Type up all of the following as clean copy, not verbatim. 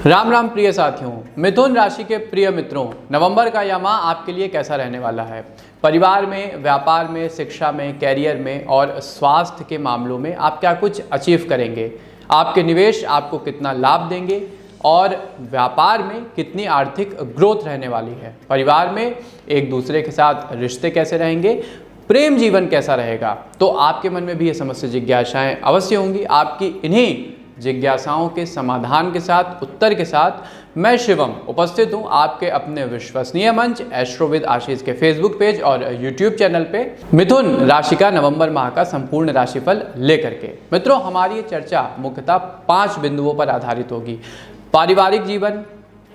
राम राम प्रिय साथियों, मिथुन राशि के प्रिय मित्रों, नवंबर का यह माह आपके लिए कैसा रहने वाला है। परिवार में, व्यापार में, शिक्षा में, कैरियर में और स्वास्थ्य के मामलों में आप क्या कुछ अचीव करेंगे। आपके निवेश आपको कितना लाभ देंगे और व्यापार में कितनी आर्थिक ग्रोथ रहने वाली है। परिवार में एक दूसरे के साथ रिश्ते कैसे रहेंगे, प्रेम जीवन कैसा रहेगा। तो आपके मन में भी ये समस्या जिज्ञासाएं अवश्य होंगी। आपकी इन्हीं जिज्ञासाओं के समाधान के साथ, उत्तर के साथ मैं शिवम उपस्थित हूं आपके अपने विश्वसनीय मंच एस्ट्रोविद आशीष के फेसबुक पेज और यूट्यूब चैनल पे मिथुन राशि का नवंबर माह का संपूर्ण राशिफल लेकर के। मित्रों, हमारी ये चर्चा मुख्यतः 5 बिंदुओं पर आधारित होगी। पारिवारिक जीवन,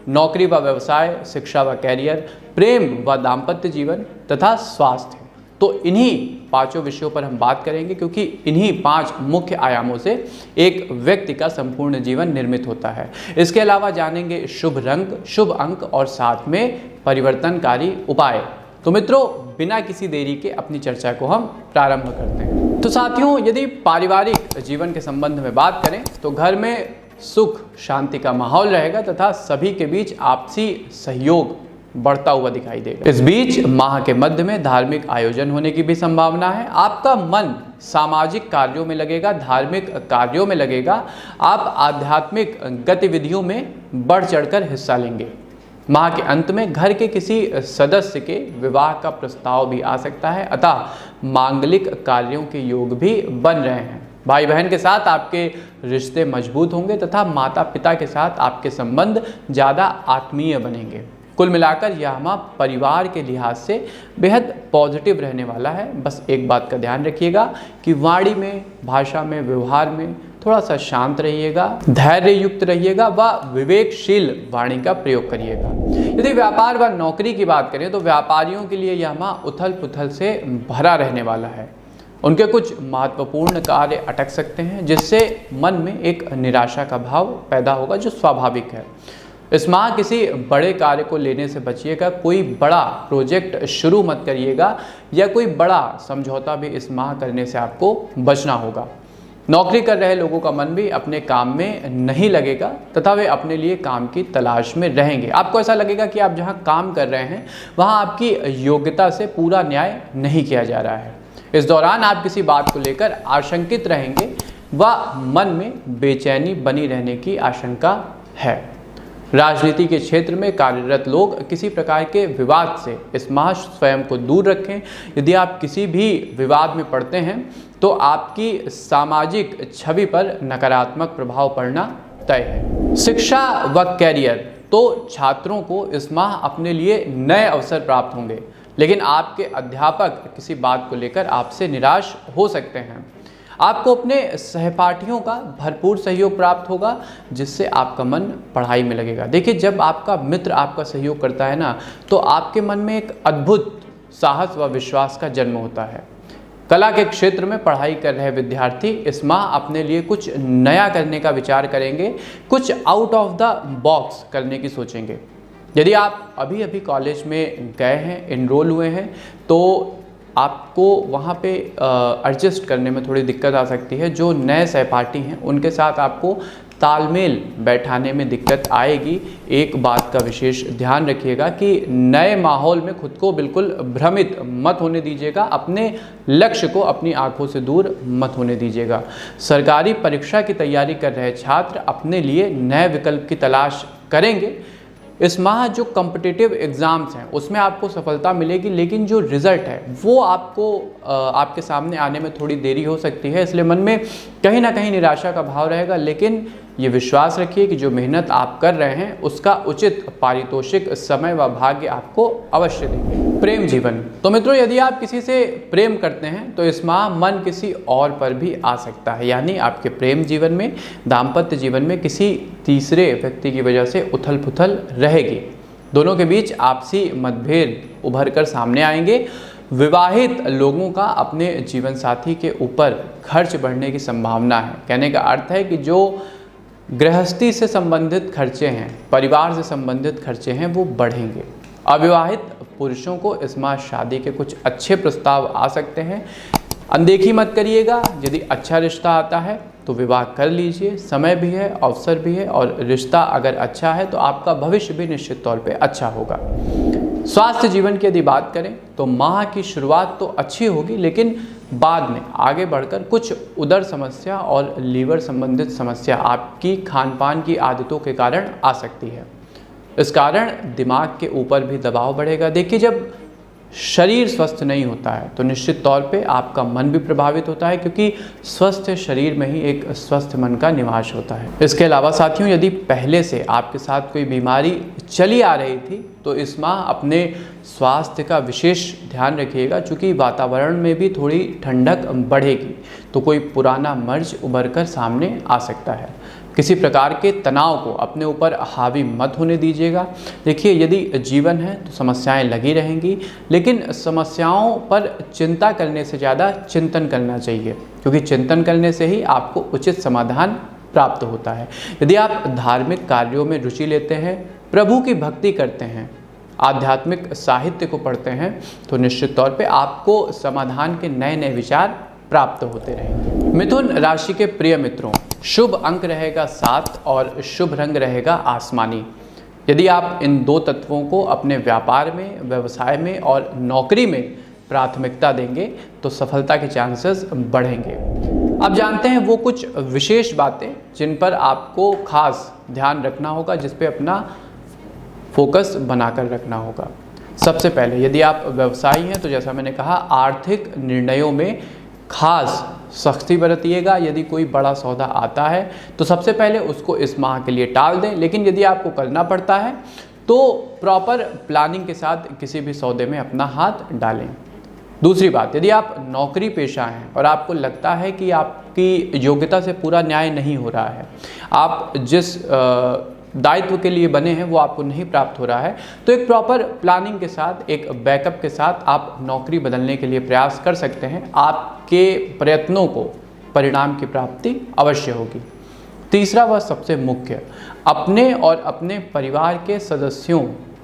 नौकरी व व्यवसाय, शिक्षा व कैरियर, प्रेम व दाम्पत्य जीवन तथा स्वास्थ्य। तो इन्हीं 5 विषयों पर हम बात करेंगे, क्योंकि इन्हीं 5 मुख्य आयामों से एक व्यक्ति का संपूर्ण जीवन निर्मित होता है। इसके अलावा जानेंगे शुभ रंग, शुभ अंक और साथ में परिवर्तनकारी उपाय। तो मित्रों, बिना किसी देरी के अपनी चर्चा को हम प्रारंभ करते हैं। तो साथियों, यदि पारिवारिक जीवन के संबंध में बात करें तो घर में सुख शांति का माहौल रहेगा तथा सभी के बीच आपसी सहयोग बढ़ता हुआ दिखाई देगा। इस बीच माह के मध्य में धार्मिक आयोजन होने की भी संभावना है। आपका मन सामाजिक कार्यों में लगेगा, धार्मिक कार्यों में लगेगा। आप आध्यात्मिक गतिविधियों में बढ़ चढ़कर हिस्सा लेंगे। माह के अंत में घर के किसी सदस्य के विवाह का प्रस्ताव भी आ सकता है, अतः मांगलिक कार्यों के योग भी बन रहे हैं। भाई बहन के साथ आपके रिश्ते मजबूत होंगे तथा माता पिता के साथ आपके संबंध ज़्यादा आत्मीय बनेंगे। कुल मिलाकर यह माह परिवार के लिहाज से बेहद पॉजिटिव रहने वाला है। बस एक बात का ध्यान रखिएगा कि वाणी में, भाषा में, व्यवहार में थोड़ा सा शांत रहिएगा, धैर्य युक्त रहिएगा व विवेकशील वाणी का प्रयोग करिएगा। यदि व्यापार व नौकरी की बात करें तो व्यापारियों के लिए यह माह उथल पुथल से भरा रहने वाला है। उनके कुछ महत्वपूर्ण कार्य अटक सकते हैं, जिससे मन में एक निराशा का भाव पैदा होगा, जो स्वाभाविक है। इस माह किसी बड़े कार्य को लेने से बचिएगा। कोई बड़ा प्रोजेक्ट शुरू मत करिएगा या कोई बड़ा समझौता भी इस माह करने से आपको बचना होगा। नौकरी कर रहे लोगों का मन भी अपने काम में नहीं लगेगा तथा वे अपने लिए काम की तलाश में रहेंगे। आपको ऐसा लगेगा कि आप जहां काम कर रहे हैं वहां आपकी योग्यता से पूरा न्याय नहीं किया जा रहा है। इस दौरान आप किसी बात को लेकर आशंकित रहेंगे व मन में बेचैनी बनी रहने की आशंका है। राजनीति के क्षेत्र में कार्यरत लोग किसी प्रकार के विवाद से इस माह स्वयं को दूर रखें। यदि आप किसी भी विवाद में पड़ते हैं तो आपकी सामाजिक छवि पर नकारात्मक प्रभाव पड़ना तय है। शिक्षा व कैरियर, तो छात्रों को इस माह अपने लिए नए अवसर प्राप्त होंगे, लेकिन आपके अध्यापक किसी बात को लेकर आपसे निराश हो सकते हैं। आपको अपने सहपाठियों का भरपूर सहयोग प्राप्त होगा, जिससे आपका मन पढ़ाई में लगेगा। देखिए, जब आपका मित्र आपका सहयोग करता है ना, तो आपके मन में एक अद्भुत साहस व विश्वास का जन्म होता है। कला के क्षेत्र में पढ़ाई कर रहे विद्यार्थी इस माह अपने लिए कुछ नया करने का विचार करेंगे, कुछ आउट ऑफ द बॉक्स करने की सोचेंगे। यदि आप अभी अभी कॉलेज में गए हैं, इनरोल हुए हैं, तो आपको वहाँ पे एडजस्ट करने में थोड़ी दिक्कत आ सकती है। जो नए सहपाठी हैं उनके साथ आपको तालमेल बैठाने में दिक्कत आएगी। एक बात का विशेष ध्यान रखिएगा कि नए माहौल में खुद को बिल्कुल भ्रमित मत होने दीजिएगा। अपने लक्ष्य को अपनी आंखों से दूर मत होने दीजिएगा। सरकारी परीक्षा की तैयारी कर रहे छात्र अपने लिए नए विकल्प की तलाश करेंगे। इस माह जो कॉम्पिटिटिव एग्ज़ाम्स हैं उसमें आपको सफलता मिलेगी, लेकिन जो रिज़ल्ट है वो आपको आपके सामने आने में थोड़ी देरी हो सकती है। इसलिए मन में कहीं ना कहीं निराशा का भाव रहेगा, लेकिन ये विश्वास रखिए कि जो मेहनत आप कर रहे हैं उसका उचित पारितोषिक समय व भाग्य आपको अवश्य देंगे। प्रेम जीवन, तो मित्रों, यदि आप किसी से प्रेम करते हैं तो इस माह मन किसी और पर भी आ सकता है। यानी आपके प्रेम जीवन में, दाम्पत्य जीवन में किसी तीसरे व्यक्ति की वजह से उथल पुथल रहेगी। दोनों के बीच आपसी मतभेद उभर कर सामने आएंगे। विवाहित लोगों का अपने जीवन साथी के ऊपर खर्च बढ़ने की संभावना है। कहने का अर्थ है कि जो गृहस्थी से संबंधित खर्चे हैं, परिवार से संबंधित खर्चे हैं, वो बढ़ेंगे। अविवाहित पुरुषों को इस माह शादी के कुछ अच्छे प्रस्ताव आ सकते हैं। अनदेखी मत करिएगा। यदि अच्छा रिश्ता आता है तो विवाह कर लीजिए, समय भी है, अवसर भी है, और रिश्ता अगर अच्छा है तो आपका भविष्य भी निश्चित तौर पे अच्छा होगा। स्वास्थ्य जीवन की यदि बात करें तो माह की शुरुआत तो अच्छी होगी, लेकिन बाद में आगे बढ़कर कुछ उदर समस्या और लीवर संबंधित समस्या आपकी खान पान की आदतों के कारण आ सकती है। इस कारण दिमाग के ऊपर भी दबाव बढ़ेगा। देखिए, जब शरीर स्वस्थ नहीं होता है तो निश्चित तौर पे आपका मन भी प्रभावित होता है, क्योंकि स्वस्थ शरीर में ही एक स्वस्थ मन का निवास होता है। इसके अलावा साथियों, यदि पहले से आपके साथ कोई बीमारी चली आ रही थी तो इस माह अपने स्वास्थ्य का विशेष ध्यान रखिएगा, क्योंकि वातावरण में भी थोड़ी ठंडक बढ़ेगी तो कोई पुराना मर्ज उभर कर सामने आ सकता है। किसी प्रकार के तनाव को अपने ऊपर हावी मत होने दीजिएगा। देखिए, यदि जीवन है तो समस्याएं लगी रहेंगी, लेकिन समस्याओं पर चिंता करने से ज़्यादा चिंतन करना चाहिए, क्योंकि चिंतन करने से ही आपको उचित समाधान प्राप्त होता है। यदि आप धार्मिक कार्यों में रुचि लेते हैं, प्रभु की भक्ति करते हैं, आध्यात्मिक साहित्य को पढ़ते हैं, तो निश्चित तौर पे आपको समाधान के नए नए विचार प्राप्त होते रहेंगे। मिथुन राशि के प्रिय मित्रों, शुभ अंक रहेगा 7 और शुभ रंग रहेगा आसमानी। यदि आप इन दो तत्वों को अपने व्यापार में, व्यवसाय में और नौकरी में प्राथमिकता देंगे तो सफलता के चांसेस बढ़ेंगे। अब जानते हैं वो कुछ विशेष बातें जिन पर आपको खास ध्यान रखना होगा, जिस पे अपना फोकस बनाकर रखना होगा। सबसे पहले, यदि आप व्यवसायी हैं तो जैसा मैंने कहा, आर्थिक निर्णयों में खास सख्ती बरतिएगा। यदि कोई बड़ा सौदा आता है तो सबसे पहले उसको इस माह के लिए टाल दें, लेकिन यदि आपको करना पड़ता है तो प्रॉपर प्लानिंग के साथ किसी भी सौदे में अपना हाथ डालें। दूसरी बात, यदि आप नौकरी पेशा हैं और आपको लगता है कि आपकी योग्यता से पूरा न्याय नहीं हो रहा है, आप जिस दायित्व के लिए बने हैं वो आपको नहीं प्राप्त हो रहा है, तो एक प्रॉपर प्लानिंग के साथ, एक बैकअप के साथ आप नौकरी बदलने के लिए प्रयास कर सकते हैं। आपके प्रयत्नों को परिणाम की प्राप्ति अवश्य होगी। तीसरा व सबसे मुख्य, अपने और अपने परिवार के सदस्यों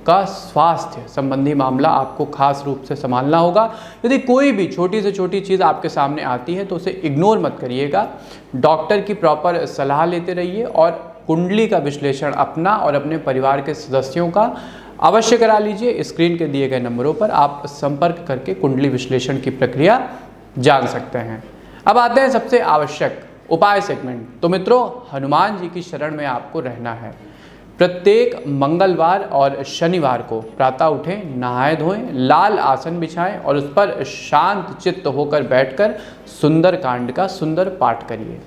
का स्वास्थ्य संबंधी मामला आपको खास रूप से संभालना होगा। यदि कोई भी छोटी से छोटी चीज़ आपके सामने आती है तो उसे इग्नोर मत करिएगा। डॉक्टर की प्रॉपर सलाह लेते रहिए और कुंडली का विश्लेषण अपना और अपने परिवार के सदस्यों का अवश्य करा लीजिए। स्क्रीन के दिए गए नंबरों पर आप संपर्क करके कुंडली विश्लेषण की प्रक्रिया जान सकते हैं। अब आते हैं सबसे आवश्यक उपाय सेगमेंट। तो मित्रों, हनुमान जी की शरण में आपको रहना है। प्रत्येक मंगलवार और शनिवार को प्रातः उठें, नहाए धोएं, लाल आसन बिछाएं और उस पर शांत चित्त होकर बैठकर सुंदर कांड का सुंदर पाठ करिए।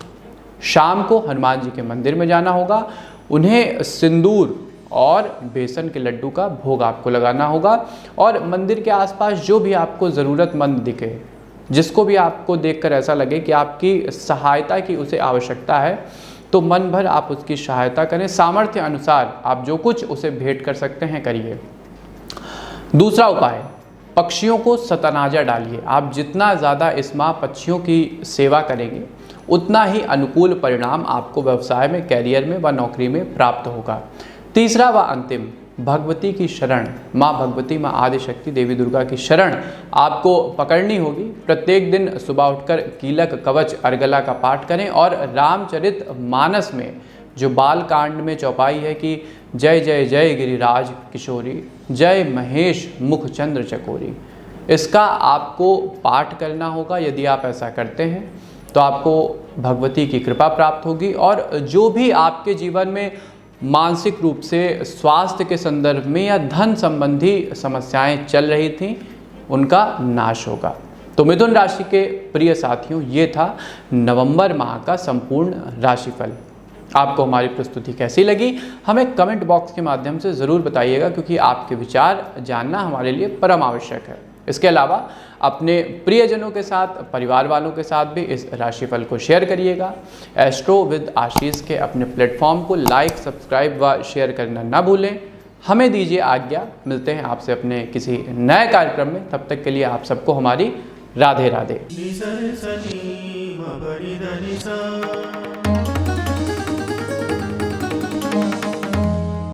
शाम को हनुमान जी के मंदिर में जाना होगा, उन्हें सिंदूर और बेसन के लड्डू का भोग आपको लगाना होगा और मंदिर के आसपास जो भी आपको ज़रूरतमंद दिखे, जिसको भी आपको देखकर ऐसा लगे कि आपकी सहायता की उसे आवश्यकता है, तो मन भर आप उसकी सहायता करें। सामर्थ्य अनुसार आप जो कुछ उसे भेंट कर सकते हैं करिए। दूसरा उपाय, पक्षियों को सतनाजा डालिए। आप जितना ज़्यादा इस माह पक्षियों की सेवा करेंगे उतना ही अनुकूल परिणाम आपको व्यवसाय में, कैरियर में व नौकरी में प्राप्त होगा। तीसरा व अंतिम, भगवती की शरण, माँ भगवती, माँ आदिशक्ति देवी दुर्गा की शरण आपको पकड़नी होगी। प्रत्येक दिन सुबह उठकर कीलक, कवच, अर्गला का पाठ करें और रामचरित मानस में जो बाल कांड में चौपाई है कि जय जय जय गिरिराज किशोरी, जय महेश मुख चंद्र चकोरी, इसका आपको पाठ करना होगा। यदि आप ऐसा करते हैं तो आपको भगवती की कृपा प्राप्त होगी और जो भी आपके जीवन में मानसिक रूप से, स्वास्थ्य के संदर्भ में या धन संबंधी समस्याएं चल रही थीं, उनका नाश होगा। तो मिथुन राशि के प्रिय साथियों, ये था नवंबर माह का संपूर्ण राशिफल। आपको हमारी प्रस्तुति कैसी लगी हमें कमेंट बॉक्स के माध्यम से ज़रूर बताइएगा, क्योंकि आपके विचार जानना हमारे लिए परम आवश्यक है। इसके अलावा अपने प्रियजनों के साथ, परिवार वालों के साथ भी इस राशिफल को शेयर करिएगा। एस्ट्रो विद आशीष के अपने प्लेटफॉर्म को लाइक, सब्सक्राइब व शेयर करना ना भूलें। हमें दीजिए आज्ञा, मिलते हैं आपसे अपने किसी नए कार्यक्रम में। तब तक के लिए आप सबको हमारी राधे राधे।